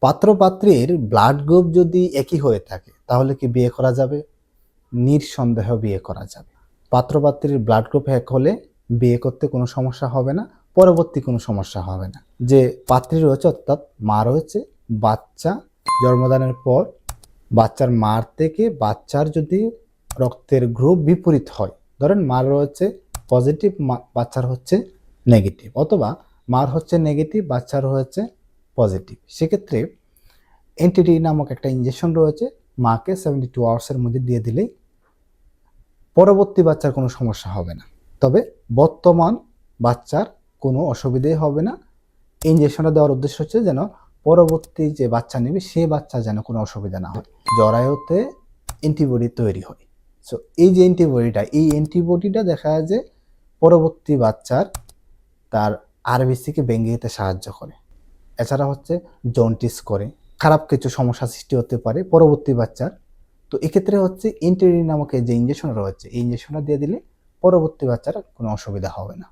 পাত্র-পাত্রীর blood group যদি একই হয়ে থাকে তাহলে কি বিয়ে করা যাবে? নিঃসন্দেহ বিয়ে করা যাবে। পাত্র-পাত্রীর ব্লাড গ্রুপ এক হলে বিয়ে করতে কোনো সমস্যা হবে না, পরবর্তী কোনো সমস্যা হবে না। যে পাত্রী রয়েছে অর্থাৎ মা রয়েছে, বাচ্চা জন্মদানের পর বাচ্চার মার থেকে বাচ্চার যদি রক্তের গ্রুপ বিপরীত হয়, ধরেন মার রয়েছে পজিটিভ, বাচ্চার হচ্ছে নেগেটিভ, অথবা মার হচ্ছে নেগেটিভ, বাচ্চার হচ্ছে পজিটিভ, সেক্ষেত্রে এনটিডি নামক একটা ইনজেকশন রয়েছে, মাকে 72 আওয়ার্সের মধ্যে দিয়ে দিলেই পরবর্তী বাচ্চার কোনো সমস্যা হবে না। তবে বর্তমান বাচ্চার কোনো অসুবিধাই হবে না। ইনজেকশনটা দেওয়ার উদ্দেশ্য হচ্ছে যেন পরবর্তী যে বাচ্চা নেবে সে বাচ্চা যেন কোনো অসুবিধা না হয়, জরায়ুতে অ্যান্টিবডি তৈরি হয়। সো এই যে এই অ্যান্টিবডিটা দেখা যায় যে পরবর্তী বাচ্চার তার আরবিসিকে ভেঙে দিতে সাহায্য করে। এছাড়া হচ্ছে জন্ডিস করে, খারাপ কিছু সমস্যা সৃষ্টি হতে পারে পরবর্তী বাচ্চার। তো এক্ষেত্রে হচ্ছে এনটিডি নামক যে ইনজেকশন রয়েছে এই ইনজেকশনটা দিয়ে দিলে পরবর্তী বাচ্চার কোনো অসুবিধা হবে না।